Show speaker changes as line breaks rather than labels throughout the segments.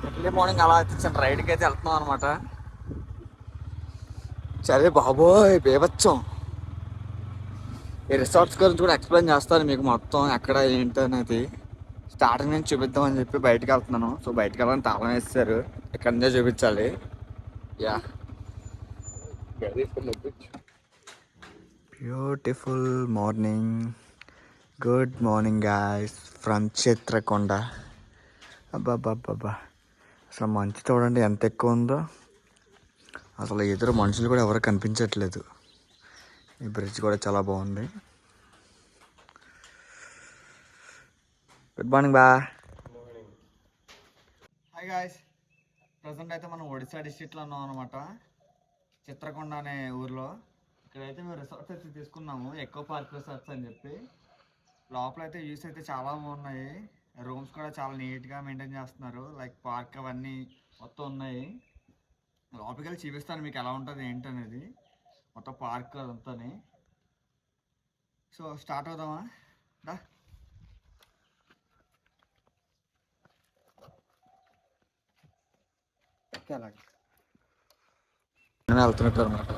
Early morning అలా వచ్చేసాను, రైడ్కి అయితే వెళ్తున్నాం అనమాట. సరే బాబోయ్ బేబచ్చం. ఈ రిసార్ట్స్ గురించి కూడా ఎక్స్ప్లెయిన్ చేస్తాను మీకు మొత్తం ఎక్కడ ఏంటి అనేది. స్టార్టింగ్ నుంచి చూపిద్దామని చెప్పి బయటకు వెళ్తున్నాను. సో బయటకు వెళ్ళాలని తాళం వేస్తారు, ఇక్కడ నుంచే చూపించాలి. Yeah, beautiful morning. Good morning guys from Chitrakonda. అబ్బాబ్బాబ్బా, అసలు మంచు చూడండి ఎంత ఎక్కువ ఉందో. అసలు ఎదురు మనుషులు కూడా ఎవరు కనిపించట్లేదు. ఈ బ్రిడ్జ్ కూడా చాలా బాగుంది. గుడ్ మార్నింగ్ బా. హాయ్ గాయ్స్, ప్రజెంట్ అయితే మనం ఒడిశా డిస్ట్రిక్ట్లో ఉన్నాం అనమాట, చిత్రకొండ అనే ఊర్లో. ఇక్కడైతే మేము రిసార్ట్స్ అయితే తీసుకున్నాము, ఎకో పార్క్ రిసార్ట్స్ అని చెప్పి. లోపల అయితే వ్యూస్ అయితే చాలా బాగున్నాయి. రూమ్స్ కూడా చాలా నీట్గా మెయింటైన్ చేస్తున్నారు, లైక్ పార్క్ అవన్నీ మొత్తం ఉన్నాయి. లోపలికి వెళ్ళి చూపిస్తాను మీకు ఎలా ఉంటుంది ఏంటనేది, మొత్తం పార్క్ అదంతా. So start అవుదామా? దా, అలాగే వెళ్తున్నట్టు అనమాట.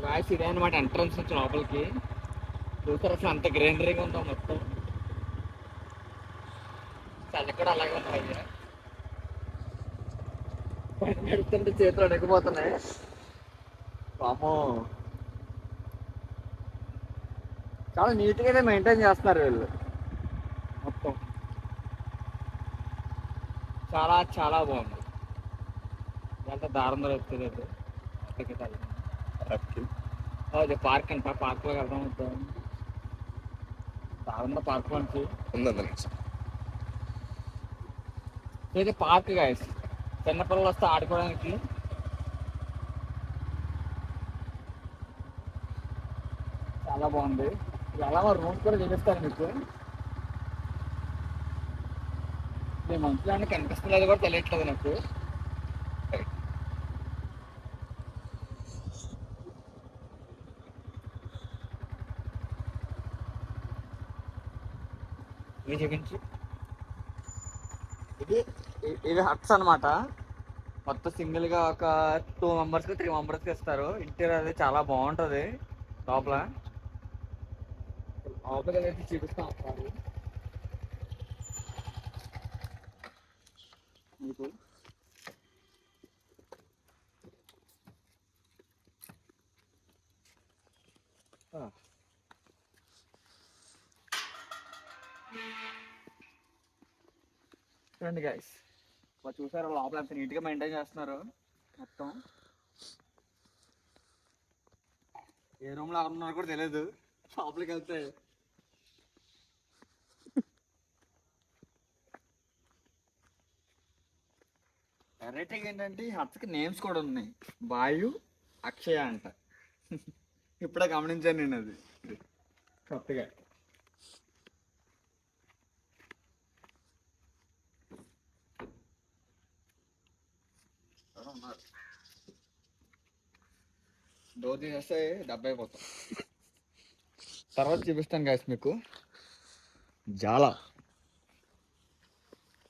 గాయస్ ఇదే అనమాట ఎంట్రన్స్ నుంచి లోపలికి. చూసారు అసలు అంత గ్రీనరీగా ఉందో మొత్తం. చలి కూడా అలాగే ఉన్నాయి. నడుస్తుంటే చేతులు అడగిపోతున్నాయి. పాపం చాలా నీట్గా అయితే మెయింటైన్ చేస్తున్నారు వీళ్ళు మొత్తం. చాలా చాలా బాగుంది. ఎంత దారుణంగా వస్తుంది అది పార్క్ అంట. పార్క్ లో వెళ్దాం వద్దాం. దారుణ పార్క్ నుంచి ఇది పార్క్ గాయస్, చిన్నపిల్లలు వస్తే ఆడుకోవడానికి. చాలా బాగుంది. ఎలా రూమ్స్ కూడా చూపిస్తాను మీకు. మీ మంచులో కనిపిస్తున్నది కూడా తెలియట్లేదు నాకు. ఇది చూపించి, ఇది హట్స్ అనమాట. మొత్తం సింగిల్ గా ఒక 2 మెంబర్స్ 3 మెంబర్స్ ఇస్తారు. ఇంటీరియర్ అది చాలా బాగుంటది. లోపల లోపల అయితే చూపిస్తాం ఒకసారి మీకు. చూడండి గైస్, చూసారు లోపల ఎంత నీట్గా మెయింటైన్ చేస్తున్నారు మొత్తం. ఏ రూమ్లో ఎవరున్నారో కూడా తెలియదు లోపలికి వెళ్తే. వెరైటీగా ఏంటంటే ఈ హట్స్కి నేమ్స్ కూడా ఉన్నాయి. బాయు, అక్షయ అంట. ఇప్పుడే గమనించాను నేను అది కొత్తగా. డోర్ తీసేస్తే 70 అయిపోతాం. తర్వాత చూపిస్తాను గాయస్ మీకు. చాలా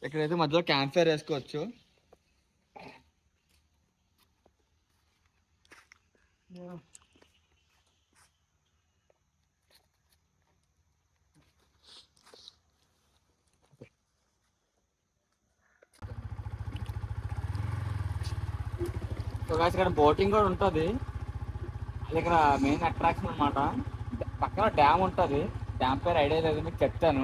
ఇక్కడైతే మధ్యలో క్యాంప్ ఫైర్ వేసుకోవచ్చు. సో గాయస్ ఇక్కడ బోటింగ్ కూడా ఉంటుంది. అది ఇక్కడ మెయిన్ అట్రాక్షన్ అనమాట. పక్కన డ్యామ్ ఉంటుంది. డ్యామ్ పేరు ఐడియా లేదు, మీకు చెప్తాను.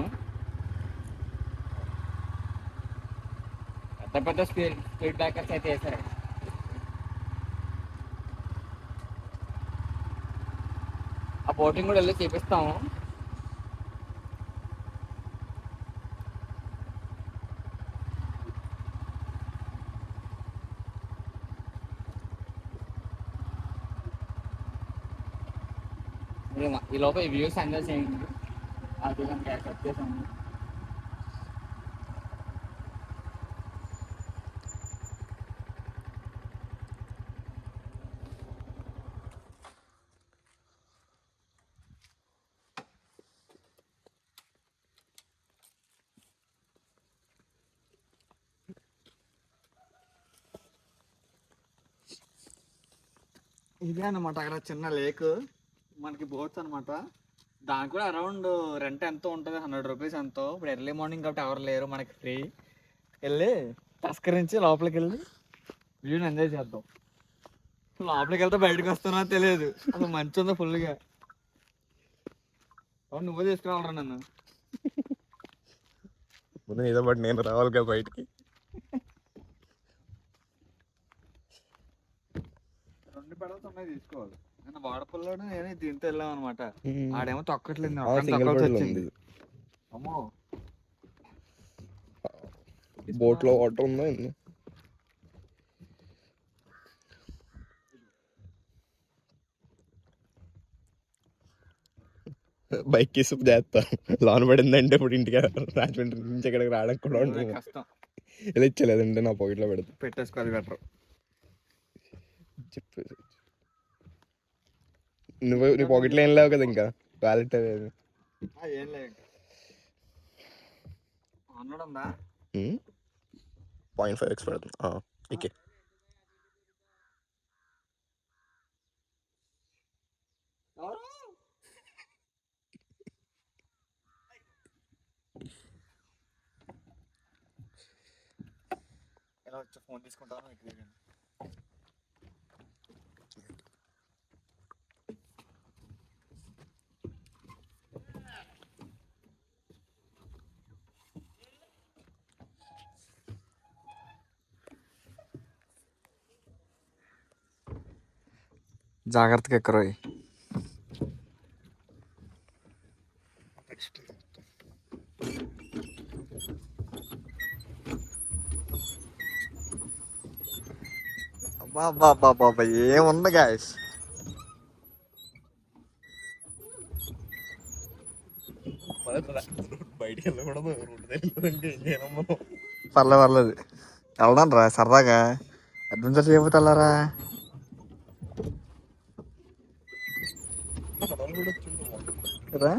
పెద్ద పెద్ద స్పీడ్ బ్రేకర్స్ అయితే వేసారు. ఆ బోటింగ్ కూడా వెళ్ళి చూపిస్తాము. ఈ లోపల ఈ వ్యూస్ ఎంజాయ్ చేయండి. అది వచ్చేసాము. ఇదే అనమాట అక్కడ చిన్న లేక్, మనకి బోట్స్ అనమాట. దానికి కూడా అరౌండ్ రెంట్ ఎంతో ఉంటుంది, 100 రూపీస్ ఎంతో. ఇప్పుడు ఎర్లీ మార్నింగ్ కాబట్టి ఎవరు లేరు, మనకి ఫ్రీ. వెళ్ళి తస్కరించి లోపలికి వెళ్ళి వ్యూని ఎంజాయ్ చేద్దాం. లోపలికి వెళ్తే బయటకు వస్తున్నా తెలియదు, అసలు మంచి ఉందో ఫుల్గా. నువ్వు తీసుకురావాలరా నన్ను.
ఏదో బట్ నేను రావాలి కదా బయటికి.
2 పెడల్స్ ఉన్నాయి, తీసుకోవాలి. నేను వాడపల్లోనే నేను దీంతో వెళ్ళాం అనమాట. ఆడేమో తొక్కట్లేదు, వచ్చింది. అమ్మో,
బోట్ లో వాటర్ ఉందా? బైక్ తీసుకు చేస్తా, లోన్ పడిందంటే ఇప్పుడు ఇంటికి రాజమండ్రి నుంచి ఇక్కడికి రావడానికి కూడా ఉంటుంది,
కష్టం.
ఇలా ఇచ్చలేదంటే నా పాకెట్లో పెడతా,
పెట్టేసుకోవాలి బెటర్.
చెప్పేసి నువ్వు నీ పాకెట్లో ఏం లేవు కదా ఇంకా, వ్యాలెట్ అదే
ఏం లేదు.
0.5x పెడుతుంది. ఓకే,
ఎలా వచ్చి ఫోన్ తీసుకుంటాను. జాగ్రత్తగా ఎక్కరోయ్. బాబా ఏముంది గాయస్,
బయటికి వెళ్ళకూడదు,
పర్లేదు వెళ్దాం రా సరదాగా, అడ్వెంచర్ చేయకపోతే వెళ్ళారా. కదా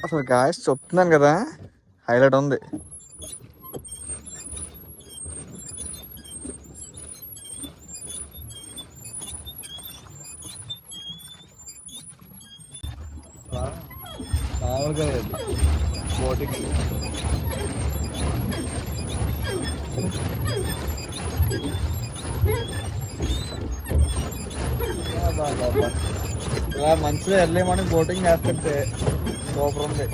అసలు గాయస్ చెప్తున్నాను కదా, హైలైట్ ఉంది. బోటింగ్ ఇలా మంచిగా ఎర్లీ మార్నింగ్ బోటింగ్ చేస్తుంటే సూపర్ ఉంది.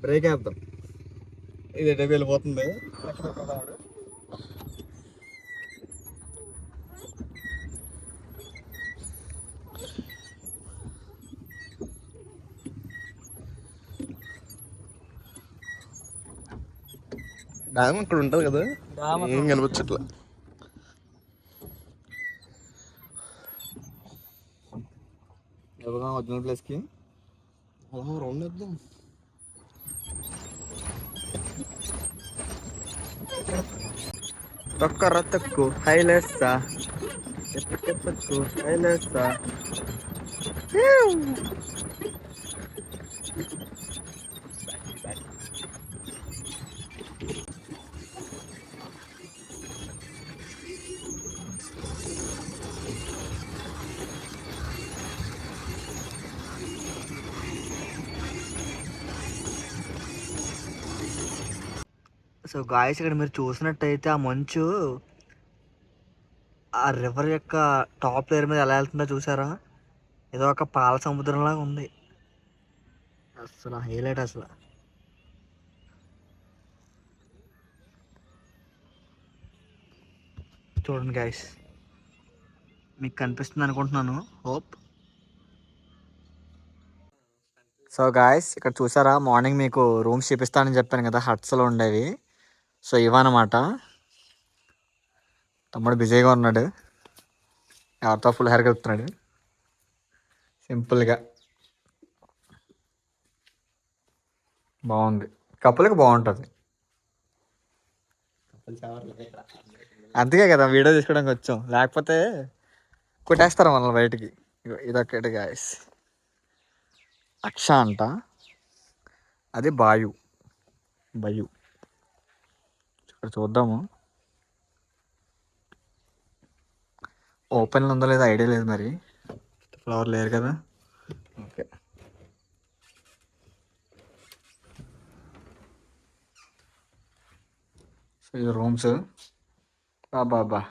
బ్రేక్ వేద్దాం, ఇది ఎటు వెళ్ళిపోతుంది.
డ్యామ్ అక్కడ ఉంటుంది కదా, ఏం కనిపించట్లా.
ఒరిజినల్ ప్లేస్ కి
రౌండ్ వేద్దాం.
తొక్కర తక్కు హైలెట్సా, తక్కు హైలెట్సా. సో గాయస్ ఇక్కడ మీరు చూసినట్టయితే ఆ మంచు ఆ రివర్ యొక్క టాప్ లేయర్ మీద ఎలా వెళ్తుందో చూసారా, ఏదో ఒక పాల సముద్రంలాగా ఉంది. అసలు హైలైట్ అసలు. చూడండి గాయస్, మీకు కనిపిస్తుంది అనుకుంటున్నాను, హోప్. సో గాయస్ ఇక్కడ చూసారా, మార్నింగ్ మీకు రూమ్స్ చూపిస్తానని చెప్పాను కదా, హట్స్లో ఉండేవి. సో ఇవన్నమాట. తమ్ముడు బిజీగా ఉన్నాడు, ఎవరితో ఫుల్ హెయిర్ కలుపుతున్నాడు సింపుల్గా. బాగుంది, కప్పులకి బాగుంటుంది. అందుకే కదా వీడియో తీసుకోవడానికి వచ్చాం, లేకపోతే కొట్టేస్తారు మనల్ని బయటికి. ఇదొక్కటి గాయస్. అక్ష అంట, అది బాయు. ఇక్కడ చూద్దాము, ఓపెన్లో ఉందో లేదో ఐడియా లేదు మరి, ఫ్లవర్ లేరు కదా. ఓకే, సో ఇది రూమ్స్. బాబా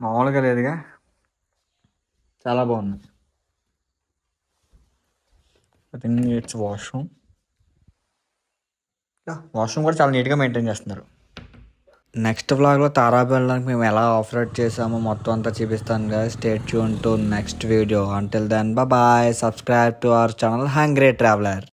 మామూలుగా లేదుగా, చాలా బాగుంది. I think it's washroom. Washroom కూడా చాలా నీట్గా మెయింటైన్ చేస్తున్నారు. నెక్స్ట్ వ్లాగ్లో తారాపు వెళ్ళడానికి మేము ఎలా ఆఫరేట్ చేసామో మొత్తం అంతా చూపిస్తాను కదా. Stay tune to next video. Until then bye. Subscribe to our channel Hungry traveller.